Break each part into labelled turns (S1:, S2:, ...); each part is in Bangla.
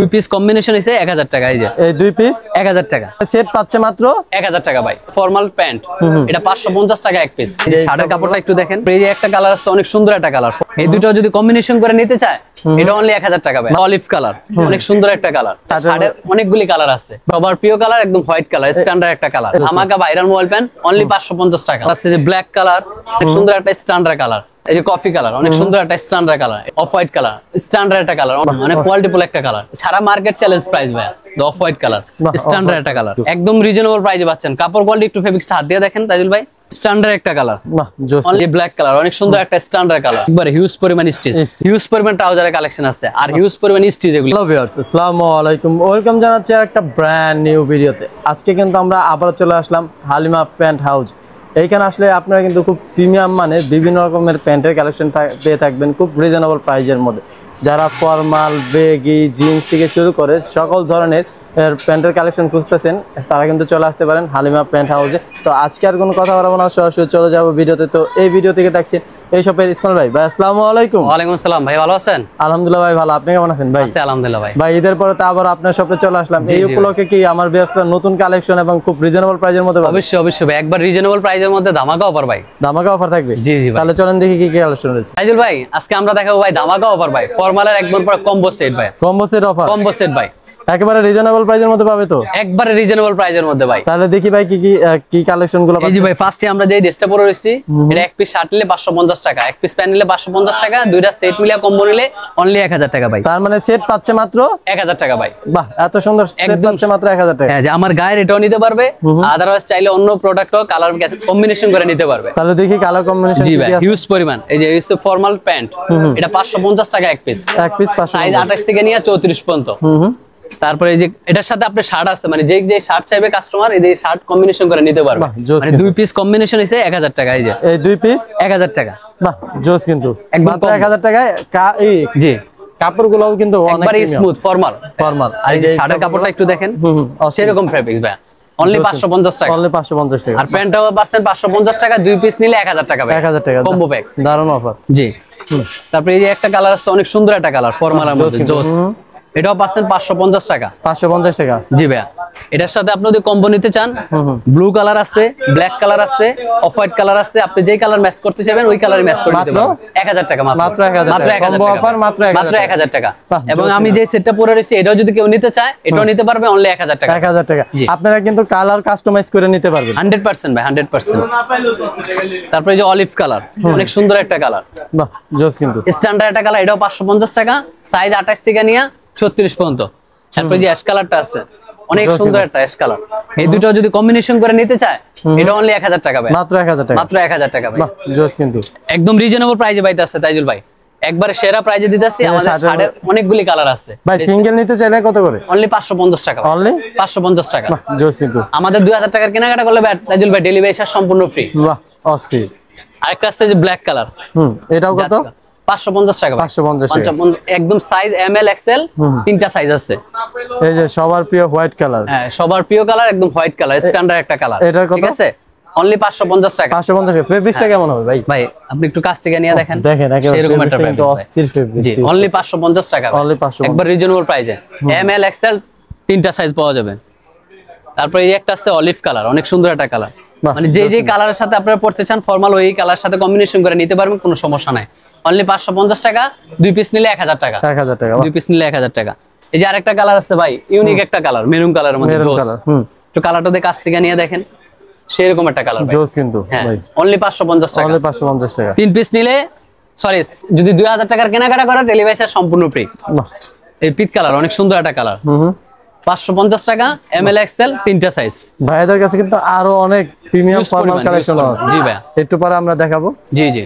S1: দুই পিস কম্বিনেশন হইছে 1000 টাকা। এই যে এই দুই পিস 1000 টাকা, সেট পাচ্ছে মাত্র 1000 টাকা ভাই। ফর্মাল প্যান্ট এটা 550 টাকা এক পিস। এই যে শার্টের কাপড়টা একটু দেখেন, এই যে একটা কালার আছে অনেক সুন্দর একটা কালার, এই দুটো যদি কম্বিনেশন করে নিতে চায় এটা অনলি 1000 টাকা ভাই। অলিভ কালার অনেক সুন্দর একটা কালার, শার্টের অনেকগুলি কালার আছে। সবার প্রিয় কালার একদম হোয়াইট কালার, স্ট্যান্ডার্ড একটা কালার। ধামাকা ভাইরাল মোবাইল প্যান্ট অনলি 550 টাকা। আছে যে ব্ল্যাক কালার অনেক সুন্দর একটা স্ট্যান্ডার্ড কালার, এই যে কফি কালার অনেক সুন্দর একটা standard colour, of white colour standard একটা কালার, অনেক কোয়ালিটিফুল একটা কালার। সারা মার্কেট চ্যালেঞ্জ প্রাইস ভাই অফ হোয়াইট কালার স্ট্যান্ডার্ড একটা কালার, একদম রিজনেবল প্রাইসে পাচ্ছেন। কাপড় কোয়ালিটি একটু ফেব্রিক্সটা হাত দিয়ে দেখেন তাইজুল ভাই, স্ট্যান্ডার্ড একটা কালার, অনলি ব্ল্যাক কালার অনেক সুন্দর একটা স্ট্যান্ডার্ড কালার। একবার হিউজ পরিমাণ স্টিচ, হিউজ পরিমাণ ট্রাউজারের কালেকশন আছে আর হিউজ পরিমাণ স্টিচ এগুলো।
S2: হ্যালো ভিউয়ার্স, আসসালামু আলাইকুম, ওয়েলকাম জানাচ্ছি একটা ব্র্যান্ড নিউ ভিডিওতে। আজকে কিন্তু আমরা আবারো চলে আসলাম হালিমা প্যান্ট হাউস। এইখানে আসলে আপনারা কিন্তু খুব প্রিমিয়াম মানের বিভিন্ন রকমের প্যান্টের কালেকশন পেয়ে থাকবেন খুব রিজনেবল প্রাইজের মধ্যে। যারা ফর্মাল, বেগি, জিন্স থেকে শুরু করে সকল ধরনের প্যান্টের কালেকশন খুঁজতেছেন তারা কিন্তু চলে আসতে পারেন হালিমা প্যান্ট হাউসে। তো আজকে আর কোনো কথা বলবো না, সরাসরি চলে যাবো ভিডিওতে। তো এই ভিডিও থেকে দেখছেন এই শপের ইসমাইল ভাই। ভাই আসসালামু আলাইকুম।
S1: ওয়ালাইকুম আসসালাম ভাই, ভালো আছেন?
S2: আলহামদুলিল্লাহ ভাই ভালো, আপনি কেমন আছেন ভাই?
S1: আছি আলহামদুলিল্লাহ ভাই।
S2: ভাই ঈদের পরে তো আবার আপনার শপে চলে আসলাম, এই উপলক্ষে কি আমার ব্যবসা নতুন কালেকশন এবং খুব রিজনেবল প্রাইজের মধ্যে?
S1: অবশ্যই অবশ্যই ভাই, একবার রিজনেবল প্রাইজের মধ্যে ধামাকা অফার ভাই।
S2: ধামাকা অফার থাকবে?
S1: জি জি ভাই।
S2: তাহলে চলেন দেখি কি কি কালেকশন রয়েছে।
S1: ফাইজুল ভাই আজকে আমরা দেখাবো ভাই ধামাকা অফার ভাই, ফর্মালের একবার পুরো কম্বো সেট ভাই।
S2: Combo set offer?
S1: Combo set ভাই
S2: একেবারে রিজনেবল প্রাইজের মধ্যে পাবে তো?
S1: একবারে রিজনেবল প্রাইজের মধ্যে ভাই।
S2: তাহলে দেখি ভাই কি কি কি কালেকশন গুলো পাচ্ছি।
S1: এই যে ভাই ফার্স্টে আমরা যে ড্রেসটা পরে রইছি এটা এক পিস শার্ট নিলে 550 টাকা, এক পিস প্যান্ট নিলে 550 টাকা, দুইটা সেট মিলে কম্বো নিলে অনলি 1000 টাকা ভাই।
S2: তার মানে সেট পাচ্ছে মাত্র
S1: 1000 টাকা ভাই।
S2: বাহ, এত সুন্দর সেট পাচ্ছে মাত্র 1000 টাকা।
S1: হ্যাঁ, যে আমার গায়ের এটাও নিতে পারবে, আদারওয়াইজ চাইলে অন্য প্রোডাক্টও কালার কম্বিনেশন করে নিতে পারবে।
S2: তাহলে দেখি কালার কম্বিনেশন
S1: কি আছে। হিউজ পরিমাণ, এই যে হচ্ছে ফর্মাল প্যান্ট এটা 550 টাকা এক পিস,
S2: এক পিস 550,
S1: সাইজ 28 থেকে নিয়ে 34 পর্যন্ত। তারপরে এই যে এটার সাথে আপনার শার্ট আছে, মানে যে যে শার্ট চাইবে কাস্টমার এই যে শার্ট কম্বিনেশন করে নিতে পারবে। মানে দুই পিস কম্বিনেশন হইছে 1000 টাকা। এই যে
S2: এই দুই পিস
S1: 1000 টাকা।
S2: বাহ জোস, কিন্তু মাত্র 1000 টাকায় এই
S1: জি
S2: কাপড়গুলোও কিন্তু অনেক
S1: স্মুথ ফর্মাল।
S2: আর
S1: এই যে শার্টের কাপড়টা একটু দেখেন, সেরকম ফেব্রিক ভাই, অনলি 550 টাকা।
S2: অনলি 550 টাকা।
S1: আর প্যান্টটাও পাচ্ছেন 550 টাকা, দুই পিস নিলে 1000 টাকা ভাই।
S2: 1000 টাকা
S1: কম্বো প্যাক,
S2: দারুণ অফার।
S1: জি। তারপরে এই যে একটা কালার আছে অনেক সুন্দর একটা কালার ফর্মালের মধ্যে, জোস, এটাও পাচ্ছেন 550 টাকা।
S2: 550 টাকা?
S1: জি ভাইয়া। এটার সাথে আপনি যদি কম্বো নিতে চান, ব্লু কালার আছে, ব্ল্যাক কালার আছে, অফ হোয়াইট কালার আছে, আপনি যেই কালার ম্যাচ করতে চাইবেন ওই কালারে ম্যাচ করে দিতে পারবেন। 1000 টাকা মাত্র।
S2: মাত্র 1000 টাকা কম্বো অফার, মাত্র
S1: 1000 টাকা। এবং আমি যে সেটটা পরে রয়েছি এটাও যদি কেউ নিতে চায় এটাও নিতে পারবে অনলি 1000 টাকা।
S2: 1000 টাকা। আপনারা কিন্তু কালার কাস্টমাইজ করে নিতে পারবেন
S1: 100% ভাই, 100%। তারপরে যে অলিভ কালার অনেক সুন্দর একটা কালার,
S2: বাহ জোস, কিন্তু
S1: স্ট্যান্ডার্ড একটা কালার, এটাও 550 টাকা, সাইজ 28 থেকে নিয়ে 36 পর্যন্ত। তারপরে যে অ্যাশ কালারটা আছে অনেক সুন্দর একটা অ্যাশ কালার, এই দুটো যদি কম্বিনেশন করে নিতে চায় এটা অনলি 1000 টাকা ভাই।
S2: মাত্র 1000 টাকা।
S1: মাত্র 1000 টাকা ভাই।
S2: বাহ জোস, কিন্তু
S1: একদম রিজনেবল প্রাইসে পাইতেছে তাইজুল ভাই, একবারে সেরা প্রাইসে দিতেছি। আমাদের শার্টের অনেকগুলি কালার আছে
S2: ভাই। সিঙ্গেল নিতে চাইলে কত করে?
S1: অনলি 550 টাকা।
S2: অনলি
S1: 550 টাকা।
S2: বাহ জোস, কিন্তু
S1: আমাদের 2000 টাকার কেনাকাটা করলে তাইজুল ভাই ডেলিভারি চার্জ সম্পূর্ণ ফ্রি।
S2: বাহ অস্থির।
S1: আরেকটা আছে যে ব্ল্যাক কালার,
S2: এটাও কত?
S1: 550 টাকা।
S2: 550 টাকা
S1: একদম সাইজ এমএল এক্সএল তিনটা সাইজ আছে।
S2: এই যে সবার প্রিয় হোয়াইট কালার।
S1: হ্যাঁ, সবার প্রিয় কালার, একদম হোয়াইট কালার, স্ট্যান্ডার্ড একটা কালার।
S2: এটার কত?
S1: ঠিক আছে, অনলি 550 টাকা।
S2: 550 টাকা। ফেব্রিকটা কেমন হবে ভাই?
S1: ভাই আপনি একটু কাছ থেকে নিয়ে দেখেন,
S2: দেখেন
S1: এরকম একটা
S2: ফেব্রিক, অস্থির ফেব্রিক।
S1: জি, অনলি 550 টাকা।
S2: অনলি 550,
S1: একবার রিজনেবল প্রাইসে, এমএল এক্সএল তিনটা সাইজ পাওয়া যাবে। তারপরে এই একটা আছে অলিভ কালার, অনেক সুন্দর একটা কালার, মানে যে যে কালারের সাথে আপনারা পড়তে চান ফর্মাল ওই কালার সাথে কম্বিনেশন করে নিতে পারবেন, কোনো সমস্যা নাই। অনলি 550 টাকা, দুই পিস নিলে 1000 টাকা।
S2: 1000 টাকা।
S1: দুই পিস নিলে 1000 টাকা। এই যে আরেকটা কালার আছে ভাই, ইউনিক একটা কালার, মেরুন কালারের মধ্যে, জোস। একটু কালারটা দেখে কাছ থেকে নিয়ে দেখেন, সেরকম একটা কালার
S2: জোস, কিন্তু
S1: ভাই অনলি 550 টাকা।
S2: অনলি 550 টাকা।
S1: তিন পিস নিলে, সরি, যদি 2000 টাকার কেনাকাটা করে ডেলিভারি চার্জ সম্পূর্ণ ফ্রি। এই পিট কালার অনেক সুন্দর একটা কালার, 550 টাকা, এমএল এক্সএল তিনটা সাইজ।
S2: ভাইদের কাছে কিন্তু আরো অনেক প্রিমিয়াম ফর্মাল কালেকশন আছে।
S1: জি ভাই,
S2: একটু পরে আমরা দেখাবো।
S1: জি জি।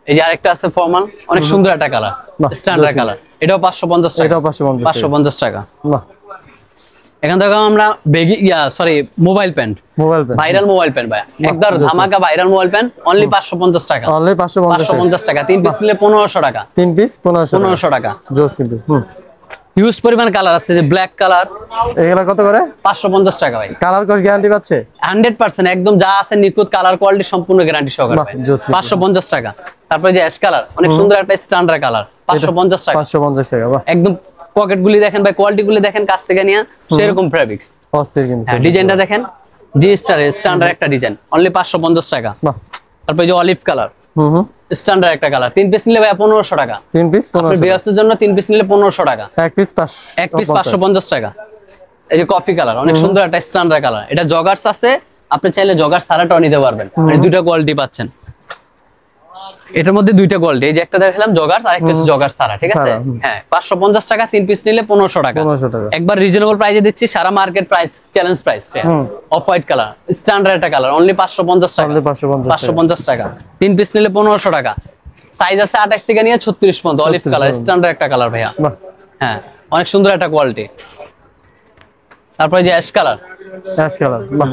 S1: এই যে আরেকটা আছে ফর্মাল, অনেক সুন্দর একটা কালার, স্ট্যান্ডার্ড কালার, এটাও 550 টাকা।
S2: এটাও 550
S1: টাকা।
S2: বাহ।
S1: এখান থেকে আমরা baggy mobile pant, viral mobile pant ভাই, একদম ধামাকা ভাইরাল মোবাইল প্যান্ট, অনলি 550 টাকা।
S2: অনলি 550
S1: টাকা। তিন পিস নিলে 1500 টাকা।
S2: তিন পিস 1500
S1: টাকা।
S2: জোস, কিন্তু
S1: হিউজ পরিমাণ কালার আছে, যে ব্ল্যাক কালার,
S2: এগুলা কত করে?
S1: 550 টাকা ভাই।
S2: কালার কস গ্যারান্টি পাচ্ছে
S1: 100%, একদম যা আছে নিখুঁত কালার কোয়ালিটি সম্পূর্ণ গ্যারান্টি সহকারে ভাই। 550 টাকা। তারপরে যে অ্যাশ কালার অনেক সুন্দর একটা স্ট্যান্ডার্ড কালার, 550 টাকা।
S2: 550 টাকা। বাহ,
S1: একদম পকেট গুলি দেখেন ভাই, কোয়ালিটি গুলি দেখেন কাছ থেকে নিয়ে সেরকম ফেব্রিক্স
S2: অস্থির কিন্তু।
S1: হ্যাঁ, ডিজাইনটা দেখেন জি স্টান্ডার্ড একটা ডিজাইন, অনলি 550 টাকা।
S2: বাহ।
S1: তারপর এই যে অলিভ কালার, স্ট্যান্ডার্ড একটা কালার, 3 পিস নিলে ভাই 1500 টাকা।
S2: 3 পিস 1500
S1: বিয়াসের জন্য 3 পিস নিলে 1500 টাকা।
S2: এক পিস
S1: 550 টাকা। এই যে কফি কালার, অনেক সুন্দর একটা স্ট্যান্ডার্ড কালার, এটা জগার্স আছে, আপনি চাইলে জগার্স সারাটাও নিতে পারবেন, মানে দুইটা কোয়ালিটি পাচ্ছেন এটার মধ্যে, দুইটা কোয়ালিটি। এই যে একটা দেখালাম জগার্স, আর একটা হচ্ছে জগার্স সারা, ঠিক আছে। হ্যাঁ 550 টাকা, 3 পিস নিলে 1500 টাকা। একবার রিজনেবল প্রাইসে দিচ্ছি, সারা market price challenge price. Off white colour, standard একটা কালার, অনলি 550 টাকা। 550 টাকা, 3 পিস নিলে 1500 টাকা। সাইজ আছে 28 থেকে নিয়ে 36 পর্যন্ত। অলিভ কালার, স্ট্যান্ডার্ড একটা কালার ভাইয়া। হ্যাঁ অনেক সুন্দর একটা কোয়ালিটি। তারপরে যে অ্যাশ কালার,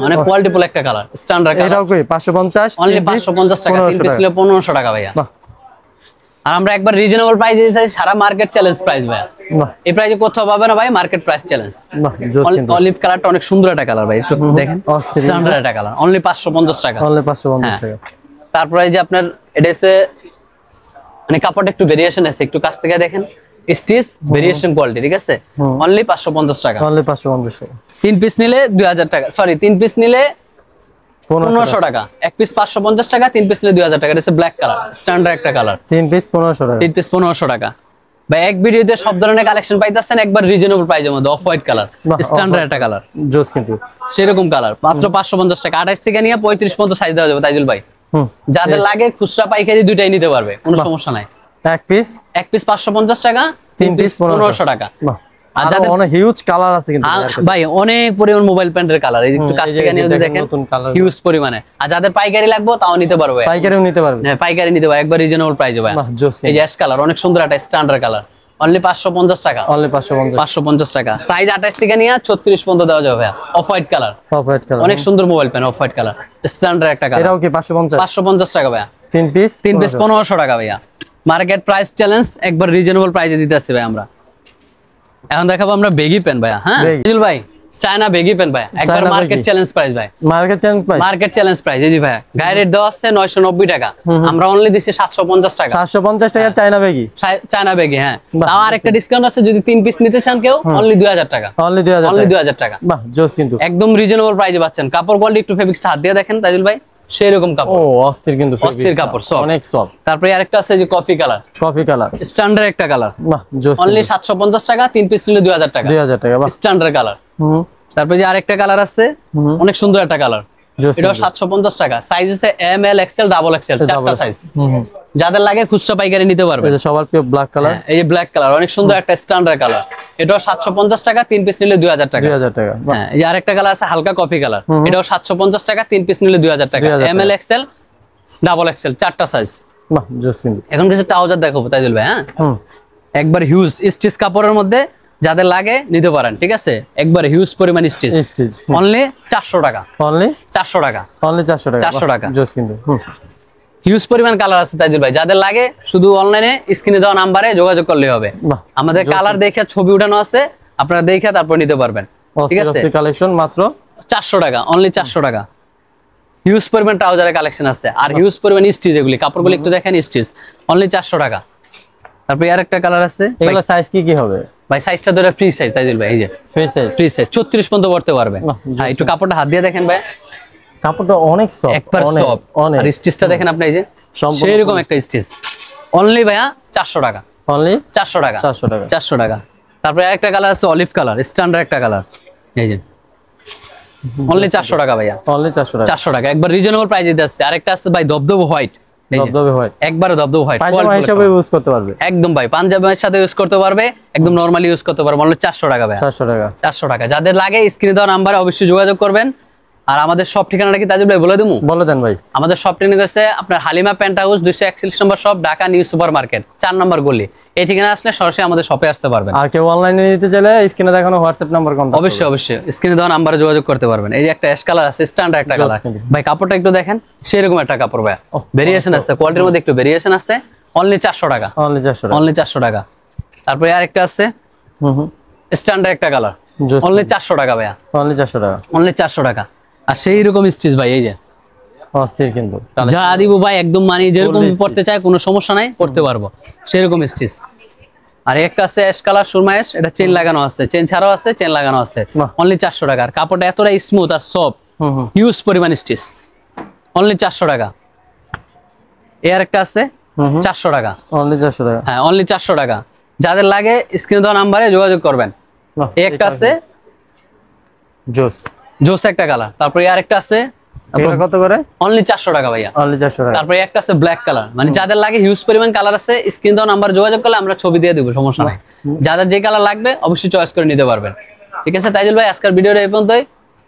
S1: অনেক কোয়ালিটিফুল একটা কালার, স্ট্যান্ডার্ড কালার।
S2: এটাও কি 550,
S1: অনলি 550 টাকা, 3 পিস নিলে 1500 টাকা ভাইয়া। আর আমরা একবার রিজনেবল প্রাইসে দিতেছি, সারা মার্কেট চ্যালেঞ্জ প্রাইস ভাইয়া। এই প্রাইসে কোথাও পাবে না ভাই, মার্কেট প্রাইস চ্যালেঞ্জ। অলিভ কালারটা অনেক সুন্দর একটা কালার ভাই, একটু দেখেন, স্ট্যান্ডার্ড একটা কালার, অনলি 550 টাকা।
S2: অনলি 550 টাকা।
S1: তারপরে যে আপনার এটা এসে মানে কাপড়টা একটু ভেরিয়েশন আছে, একটু কাছ থেকে দেখেন, স্টিচ ভেরিয়েশন কোয়ালিটি, ঠিক আছে। অনলি 550 টাকা।
S2: অনলি 550 টাকা।
S1: 3 পিস নিলে 2000 টাকা, সরি 3 পিস নিলে 1500 টাকা। এক পিস 550 টাকা, 3 পিস নিলে 2000 টাকা। এটা হচ্ছে ব্ল্যাক কালার, স্ট্যান্ডার্ড একটা কালার,
S2: 3 পিস 1500 টাকা।
S1: 3 পিস 1500 টাকা। ভাই এক ভিডিওতে সব ধরনের কালেকশন পাইতেছেন একবার রিজনেবল প্রাইসের মধ্যে। অফ হোয়াইট কালার, স্ট্যান্ডার্ড একটা কালার,
S2: জোস কিন্তু
S1: সেরকম কালার, মাত্র 550 টাকা। 28 থেকে নিয়ে 35 পর্যন্ত সাইজ দেওয়া যাবে তাইজুল ভাই। যাদের লাগে খুচরা পাইকারি দুইটাই নিতে পারবে, কোনো সমস্যা নাই।
S2: এক পিস
S1: 550 টাকা, 3 পিস 1500 টাকা।
S2: আর যাদের অনেক হিউজ কালার আছে কিন্তু
S1: ভাই, অনেক পরিমাণ মোবাইল প্যান্টের কালার, এই একটু কাছ থেকে নিয়ে দেখেন, হিউজ পরিমাণে। আর যাদের পাইকারি লাগবে তাও নিতে পারবে,
S2: পাইকারিও নিতে পারবে।
S1: হ্যাঁ পাইকারি নিতে পারবে, একবার রিজনেবল প্রাইসে ভাই। এই যে অ্যাশ কালার, অনেক সুন্দর একটা স্ট্যান্ডার্ড কালার, অনলি 550 টাকা।
S2: অনলি 550
S1: টাকা। সাইজ 28 থেকে নিয়ে 36 পর্যন্ত দেওয়া যাবে ভাই। অফ হোয়াইট কালার, অনেক সুন্দর mobile pant, of white colour, standard একটা কালার।
S2: এটাও কি 550
S1: টাকা ভাই।
S2: 3 পিস
S1: 1500 টাকা ভাইয়া। মার্কেট প্রাইস চ্যালেঞ্জ, একবার রিজনেবল প্রাইসে দিতে আসছে ভাই আমরা। এখন দেখাবো আমরা বেগি পেন ভাইয়া। হ্যাঁ দিল ভাই, চায়না বেগি পেন ভাই, একবার মার্কেট চ্যালেঞ্জ প্রাইস ভাই। মার্কেট চ্যালেঞ্জ প্রাইস, এই জি ভাই, গায়ে রেট দেওয়া আছে 990 টাকা, আমরা অনলি দিচ্ছি 750 টাকা।
S2: 750 টাকা চায়না বেগি,
S1: চায়না বেগি। হ্যাঁ তাও আরেকটা ডিসকাউন্ট আছে, যদি 3 পিস নিতে চান কেউ, অনলি 2000 টাকা। অনলি 2000 টাকা।
S2: বাহ জোস কিন্তু,
S1: একদম রিজনেবল প্রাইসে পাচ্ছেন। কাপড় কোয়ালিটি একটু ফেব্রিক্সটা হাত দিয়ে দেখেন তাইজুল ভাই, সেরকম কাপড়।
S2: ও অস্থির কিন্তু,
S1: অস্থির কাপড়,
S2: অনেক সফট।
S1: তারপরে আরেকটা আছে যে কফি কালার, স্ট্যান্ডার্ড একটা কালার,
S2: বাহ জোস,
S1: অনলি 750 টাকা, 3 পিস নিলে 2000 টাকা।
S2: 2000 টাকা, বাহ
S1: স্ট্যান্ডার্ড কালার। তারপরে যে আরেকটা কালার আছে, অনেক সুন্দর একটা কালার, এটাও 750 টাকা। সাইজ আছে M L XL double XL, চারটা সাইজ। যাদের লাগে খুচরা পাইকারি নিতে পারবে।
S2: এই যে সবার প্রিয় ব্ল্যাক কালার,
S1: এই যে ব্ল্যাক কালার, অনেক সুন্দর একটা স্ট্যান্ডার্ড কালার, এটাও 750 টাকা, 3 পিস নিলে 2000 টাকা।
S2: 2000 টাকা।
S1: হ্যাঁ এই যে আরেকটা কালার আছে হালকা কফি কালার, এটাও 750 টাকা, 3 পিস নিলে 2000 টাকা। M L XL double XL, চারটা সাইজ।
S2: বাহ জোস কিন্তু।
S1: এখন কিছু ট্রাউজার দেখাবো তাইজুল ভাই। হ্যাঁ একবার হিউজ স্টিচ কাপড়ের মধ্যে, যাদের লাগে নিতে পারেন, ঠিক আছে। একবার হিউজ পরিমাণ স্টিচ, অনলি 400 টাকা। অনলি 400 টাকা। অনলি 400 টাকা। 400 টাকা
S2: জোস কিন্তু।
S1: হিউজ পরিমাণ কালার আছে তাইজুল ভাই, যাদের লাগে শুধু অনলাইনে স্ক্রিনে দেওয়া নাম্বারে যোগাযোগ করলেই হবে। আমাদের কালার দেখে ছবি উঠানো আছে, আপনারা দেখে তারপর নিতে পারবেন, ঠিক আছে।
S2: কালেকশন মাত্র
S1: 400 টাকা, অনলি 400 টাকা। হিউজ পরিমাণ ট্রাউজারের কালেকশন আছে, আর হিউজ পরিমাণ স্টিচ, এগুলি কাপড়গুলো একটু দেখেন, স্টিচ, অনলি 400 টাকা। তারপর আরেকটা কালার আছে,
S2: এগুলা সাইজ কি হবে
S1: ভাই? সাইজটা ধরে ফ্রি সাইজ তাইজুল ভাই, এই যে ফ্রি সাইজ 34 পর্যন্ত পড়তে পারবে। হ্যাঁ একটু কাপড়টা হাত দিয়ে দেখেন ভাই,
S2: কাপড়টা অনেক সফট,
S1: একবার সফট। আর স্টিচটা দেখেন আপনি, এই যে সেরকম একটা স্টিচ, অনলি ভাইয়া 400 টাকা। অনলি 400 টাকা। 400 টাকা। তারপরে আরেকটা কালার আছে অলিভ কালার, স্ট্যান্ডার্ড একটা কালার, এই যে অনলি 400 টাকা ভাইয়া। অনলি 400 টাকা। 400 টাকা, একবার রিজনেবল প্রাইসে দিতে আছে। আরেকটা আছে ভাই দবদব হোয়াইট, একবারে দবদব হোয়াইট,
S2: পায়জামা হিসেবে ইউজ করতে পারবে,
S1: একদম ভাই পাঞ্জাবির সাথে ইউজ করতে পারবে, একদম নরমালি ইউজ করতে পারবে। অনলি 400 টাকা ভাই। 400 টাকা। 400 টাকা। যাদের লাগে স্ক্রিনে দেওয়া নাম্বারে অবশ্যই যোগাযোগ করবেন। আর আমাদের সব ঠিকানাটা কি তাজুল ভাই বলে দেবো? বলে দেন ভাই। আমাদের সব ঠিকানা আছে আপনার হালিমা প্যান্ট হাউস, 241 নম্বর shop, Dhaka New Super Market, 4 নম্বর গলি। এই ঠিকানা আসলে সরাসরি আমাদের শপে আসতে পারবেন। আর কেউ অনলাইনে নিতে চাইলে স্ক্রিনে দেখানো হোয়াটসঅ্যাপ নাম্বার কন্টাক্ট অবশ্যই স্ক্রিনে দেওয়া নাম্বারে যোগাযোগ করতে পারবেন। এই যে একটা অ্যাশ কালার আছে, স্ট্যান্ডার্ড একটা কালার ভাই, কাপড়টা একটু দেখেন, সেরকম একটা কাপড় ভাই, ভেরিয়েশন আছে, কোয়ালিটির মধ্যে একটু ভেরিয়েশন আছে। অনলি 400 টাকা। অনলি 400 টাকা। তারপরে আরেকটা আছে স্ট্যান্ডার্ড একটা কালার, অনলি 400 টাকা ভাইয়া। অনলি 400 টাকা। অনলি 400 টাকা। আর সেই রকম স্টিচ ভাই, এই যে অস্থির কিন্তু, যা দিব ভাই একদম, মানে যেরকম পড়তে চায় কোনো সমস্যা নাই, পড়তে পারবো, সেরকম স্টিচ। আর একটা আছে অ্যাশ কালার সুরমাইশ, এটা চেন লাগানো আছে, চেন ছাড়াও আছে, চেন লাগানো আছে, অনলি 400 টাকা। আর কাপড়টা এতটা স্মুথ আর সফট, হিউজ পরিমাণ স্টিচ, অনলি 400 টাকা। এর একটা আছে 400 টাকা,
S2: অনলি 400 টাকা।
S1: হ্যাঁ অনলি 400 টাকা। যাদের লাগে স্ক্রিনে দেওয়া নাম্বারে যোগাযোগ করবেন। এই একটা আছে
S2: জোস,
S1: জোস একটা কালার। তারপরে আর একটা আছে,
S2: এটা কত করে?
S1: অনলি 400 টাকা ভাইয়া,
S2: অনলি 400 টাকা।
S1: তারপরে একটা আছে ব্ল্যাক কালার, মানে যাদের লাগে হিউজ পরিমাণ কালার আছে, স্ক্রিন দেওয়া নাম্বার যোগাযোগ করলে আমরা ছবি দিয়ে দেবো, সমস্যা নাই। যাদের যে কালার লাগবে অবশ্যই চয়েস করে নিতে পারবেন। ঠিক আছে তাইজুল ভাই, আজকের ভিডিওটা এই পর্যন্তই।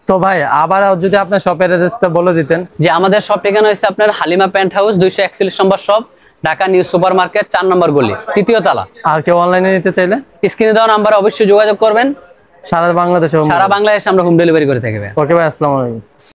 S2: তো ভাই আবার যদি আপনার শপের অ্যাড্রেসটা বলে দিতেন।
S1: যে আমাদের শপ ঠিকানা হচ্ছে আপনার হালিমা প্যান্ট হাউস, 241 নম্বর shop, Dhaka New Super Market 4 নম্বর গলি, 3য় তলা।
S2: আর কেউ অনলাইনে নিতে চাইলে
S1: স্ক্রিনে দেওয়া নাম্বারে অবশ্যই যোগাযোগ করবেন।
S2: সারা বাংলাদেশে
S1: সারা বাংলাদেশে আমরা হোম ডেলিভারি করে থাকি।
S2: ওকে ভাই, আসসালামু আলাইকুম।